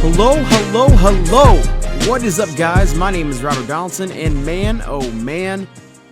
Hello. What is up, guys? My name is Rob Donaldson, and man, oh man,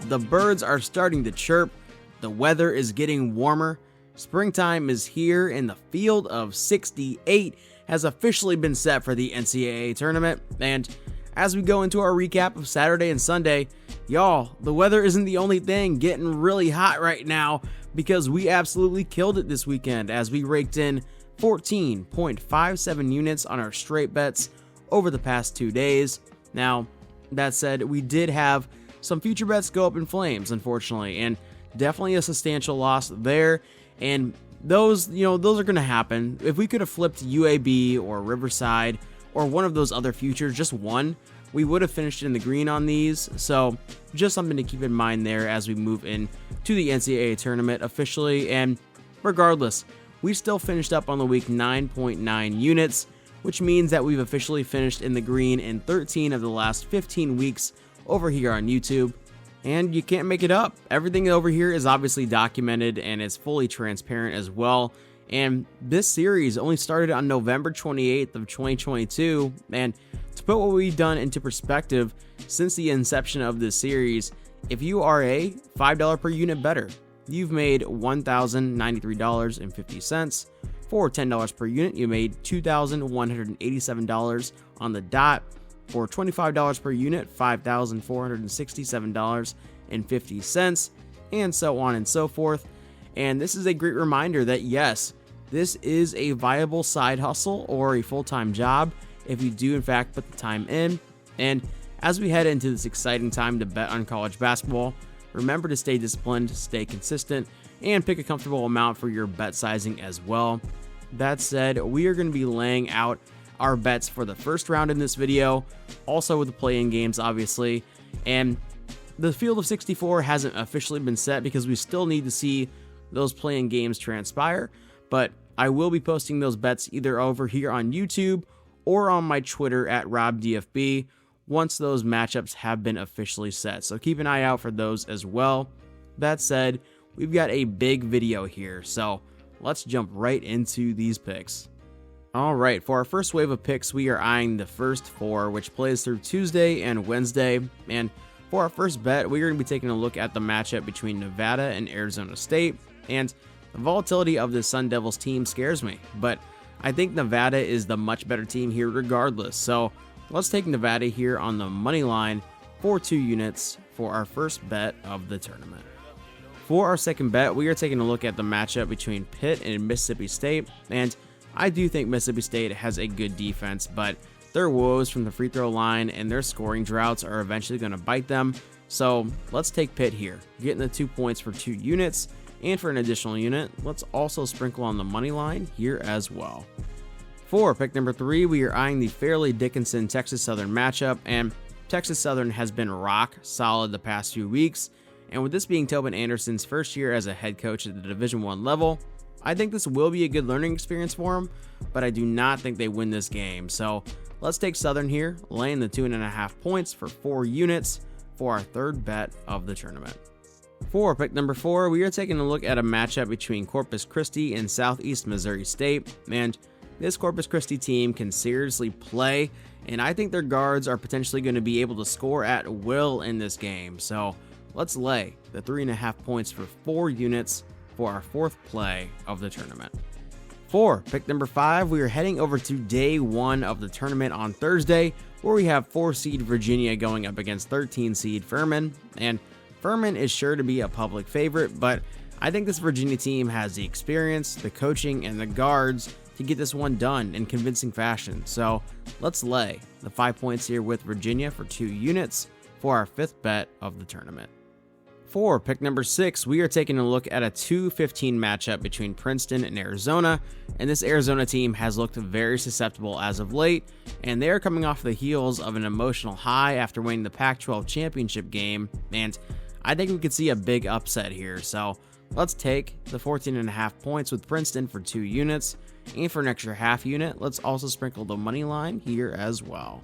the birds are starting to chirp. The weather is getting warmer. Springtime is here, and the field of 68 has officially been set for the NCAA Tournament. And as we go into our recap of Saturday and Sunday, y'all, the weather isn't the only thing getting really hot right now, because we absolutely killed it this weekend as we raked in 14.57 units on our straight bets over the past 2 days. Now, that said, we did have some future bets go up in flames, unfortunately, and definitely a substantial loss there. And those are going to happen. If we could have flipped UAB or Riverside or one of those other futures, just one, we would have finished in the green on these. So just something to keep in mind there as we move in to the NCAA tournament officially. And regardless, we still finished up on the week 9.9 units, which means that we've officially finished in the green in 13 of the last 15 weeks over here on YouTube. And you can't make it up. Everything over here is obviously documented and it's fully transparent as well. And this series only started on November 28th of 2022. And to put what we've done into perspective, since the inception of this series, if you are a $5 per unit bettor, you've made $1,093.50. For $10 per unit, you made $2,187 on the dot. For $25 per unit, $5,467.50, and so on and so forth. And this is a great reminder that yes, this is a viable side hustle or a full-time job if you do in fact put the time in. And as we head into this exciting time to bet on college basketball, remember to stay disciplined, stay consistent, and pick a comfortable amount for your bet sizing as well. That said, we are going to be laying out our bets for the first round in this video, also with the play-in games, obviously. And the field of 64 hasn't officially been set because we still need to see those play-in games transpire, but I will be posting those bets either over here on YouTube or on my Twitter at RobDFB once those matchups have been officially set. So keep an eye out for those as well. That said, we've got a big video here, so let's jump right into these picks. Alright, for our first wave of picks, we are eyeing the first four, which plays through Tuesday and Wednesday. And for our first bet, we are going to be taking a look at the matchup between Nevada and Arizona State. And the volatility of the Sun Devils team scares me, but I think Nevada is the much better team here regardless. So let's take Nevada here on the money line for 2 units for our first bet of the tournament. For our second bet, we are taking a look at the matchup between Pitt and Mississippi State. And I do think Mississippi State has a good defense, but their woes from the free throw line and their scoring droughts are eventually going to bite them. So let's take Pitt here, getting the 2 points for 2 units. And for an additional unit, let's also sprinkle on the money line here as well. For pick number 3, we are eyeing the Fairleigh Dickinson Texas Southern matchup, and Texas Southern has been rock solid the past few weeks. And with this being Tobin Anderson's first year as a head coach at the Division I level, I think this will be a good learning experience for him, but I do not think they win this game. So let's take Southern here, laying the 2.5 points for 4 units for our third bet of the tournament. For pick number 4, we are taking a look at a matchup between Corpus Christi and Southeast Missouri State. And this Corpus Christi team can seriously play, and I think their guards are potentially going to be able to score at will in this game. So let's lay the 3.5 points for 4 units for our fourth play of the tournament. For pick number 5, we are heading over to day 1 of the tournament on Thursday, where we have 4-seed Virginia going up against 13-seed Furman. And Furman is sure to be a public favorite, but I think this Virginia team has the experience, the coaching, and the guards to get this one done in convincing fashion. So let's lay the 5 points here with Virginia for 2 units for our 5th bet of the tournament. For pick number 6, we are taking a look at a 2-15 matchup between Princeton and Arizona, and this Arizona team has looked very susceptible as of late, and they are coming off the heels of an emotional high after winning the Pac-12 championship game, and I think we could see a big upset here. So let's take the 14.5 points with Princeton for 2 units, and for an extra half unit, let's also sprinkle the money line here as well.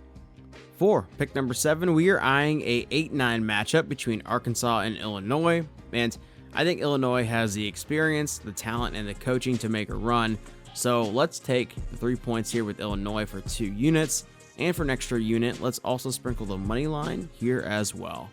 For pick number 7, we are eyeing a 8-9 matchup between Arkansas and Illinois, and I think Illinois has the experience, the talent, and the coaching to make a run. So let's take the 3 points here with Illinois for 2 units. And for an extra unit, let's also sprinkle the money line here as well.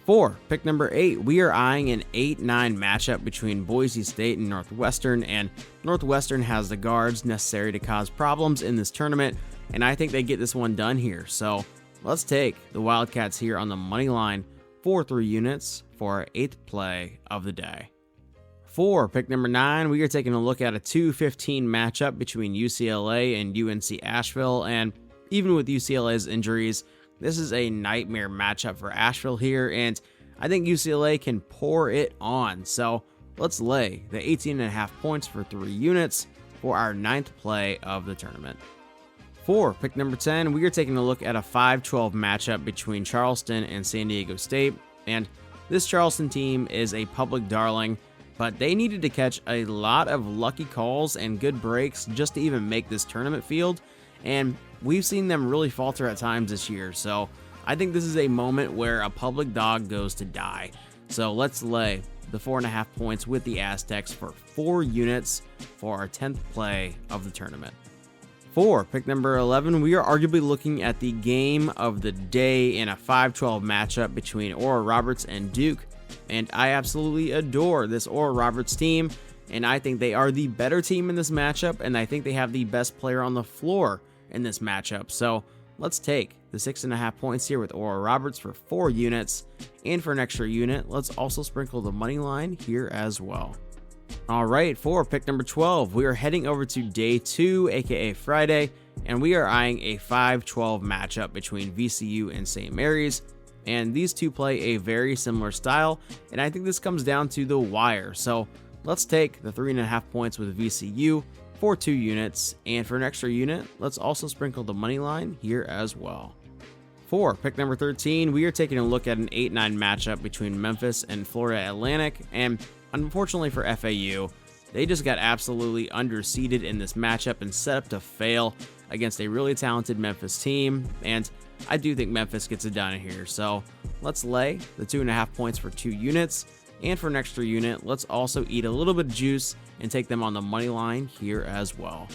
4, pick number 8, we are eyeing an 8-9 matchup between Boise State and Northwestern, and Northwestern has the guards necessary to cause problems in this tournament, and I think they get this one done here. So let's take the Wildcats here on the money line for 3 units for our 8th play of the day. 4, pick number 9, we are taking a look at a 2-15 matchup between UCLA and UNC Asheville, and even with UCLA's injuries, this is a nightmare matchup for Asheville here, and I think UCLA can pour it on. So let's lay the 18.5 points for 3 units for our 9th play of the tournament. 4, pick number 10, we are taking a look at a 5-12 matchup between Charleston and San Diego State, and this Charleston team is a public darling, but they needed to catch a lot of lucky calls and good breaks just to even make this tournament field, and we've seen them really falter at times this year, so I think this is a moment where a public dog goes to die. So let's lay the 4.5 points with the Aztecs for 4 units for our 10th play of the tournament. 4, pick number 11, we are arguably looking at the game of the day in a 5-12 matchup between Oral Roberts and Duke, and I absolutely adore this Oral Roberts team, and I think they are the better team in this matchup, and I think they have the best player on the floor in this matchup. So let's take the 6.5 points here with Oral Roberts for 4 units, and for an extra unit, let's also sprinkle the money line here as well. All right, for pick number 12, we are heading over to day 2, aka Friday, and we are eyeing a 5-12 matchup between VCU and St. Mary's, and these two play a very similar style, and I think this comes down to the wire. So let's take the 3.5 points with VCU for 2 units, and for an extra unit, let's also sprinkle the money line here as well. 4, pick number 13, we are taking a look at an 8-9 matchup between Memphis and Florida Atlantic, and unfortunately for FAU, they just got absolutely underseeded in this matchup and set up to fail against a really talented Memphis team, and I do think Memphis gets it done here. So let's lay the 2.5 points for 2 units, and for an extra unit, let's also eat a little bit of juice and take them on the money line here as well.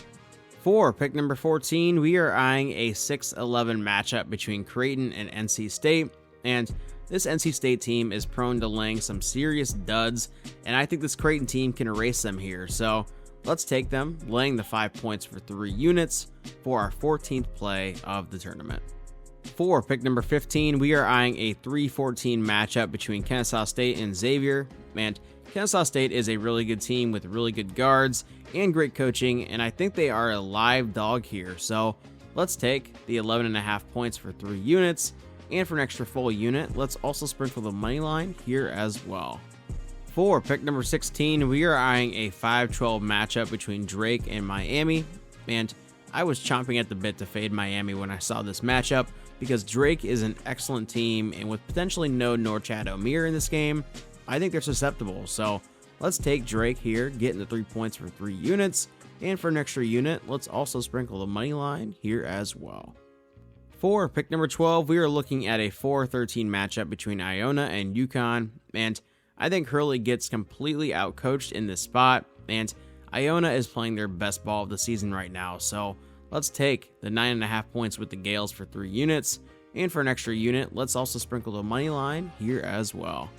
4, pick number 14, we are eyeing a 6-11 matchup between Creighton and NC State, and this NC State team is prone to laying some serious duds, and I think this Creighton team can erase them here. So let's take them, laying the 5 points for 3 units for our 14th play of the tournament. 4, pick number 15, we are eyeing a 3-14 matchup between Kennesaw State and Xavier, and Kennesaw State is a really good team with really good guards and great coaching, and I think they are a live dog here. So let's take the 11.5 points for 3 units, and for an extra full unit, let's also sprinkle the money line here as well. 4, pick number 16, we are eyeing a 5-12 matchup between Drake and Miami, and I was chomping at the bit to fade Miami when I saw this matchup, because Drake is an excellent team, and with potentially no Norchad Omier in this game, I think they're susceptible. So let's take Drake here, getting the 3 points for 3 units, and for an extra unit, let's also sprinkle the money line here as well. 4, pick number 12, we are looking at a 4-13 matchup between Iona and UConn, and I think Hurley gets completely outcoached in this spot, and Iona is playing their best ball of the season right now. So let's take the 9.5 points with the Gales for 3 units, and for an extra unit, let's also sprinkle the money line here as well.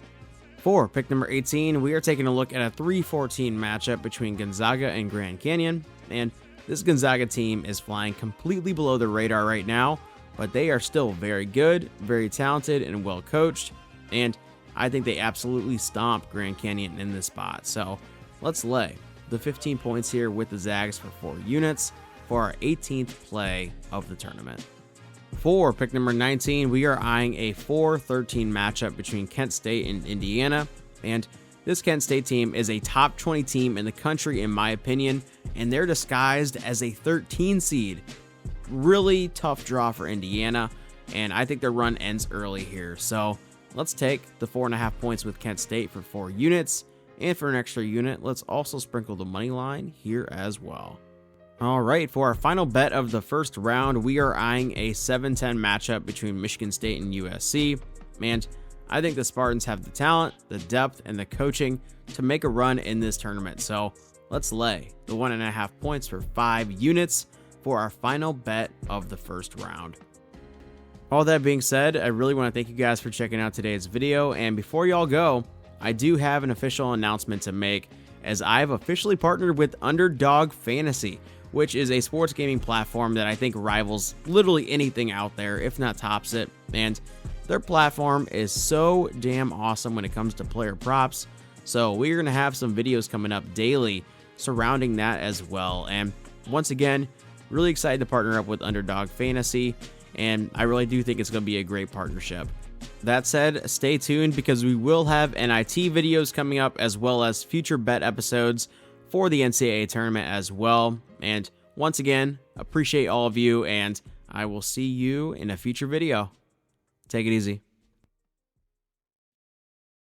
4, pick number 18, we are taking a look at a 3-14 matchup between Gonzaga and Grand Canyon, and this Gonzaga team is flying completely below the radar right now, but they are still very good, very talented, and well coached, and I think they absolutely stomp Grand Canyon in this spot. So let's lay the 15 points here with the Zags for 4 units for our 18th play of the tournament. 4, pick number 19, we are eyeing a 4-13 matchup between Kent State and Indiana, and this Kent State team is a top 20 team in the country in my opinion, and they're disguised as a 13 seed. Really tough draw for Indiana, and I think their run ends early here. So let's take the 4.5 points with Kent State for 4 units, and for an extra unit, let's also sprinkle the money line here as well. All right, for our final bet of the first round, we are eyeing a 7-10 matchup between Michigan State and USC, and I think the Spartans have the talent, the depth, and the coaching to make a run in this tournament. So Let's lay the 1.5 points for 5 units for our final bet of the first round. All that being said, I really want to thank you guys for checking out today's video, and before y'all go, I do have an official announcement to make, as I've officially partnered with Underdog Fantasy, which is a sports gaming platform that I think rivals literally anything out there, if not tops it, and their platform is so damn awesome when it comes to player props. So we're going to have some videos coming up daily surrounding that as well, and once again, really excited to partner up with Underdog Fantasy, and I really do think it's going to be a great partnership. That said, stay tuned because we will have NIT videos coming up as well as future bet episodes for the NCAA Tournament as well. And once again, appreciate all of you, and I will see you in a future video. Take it easy.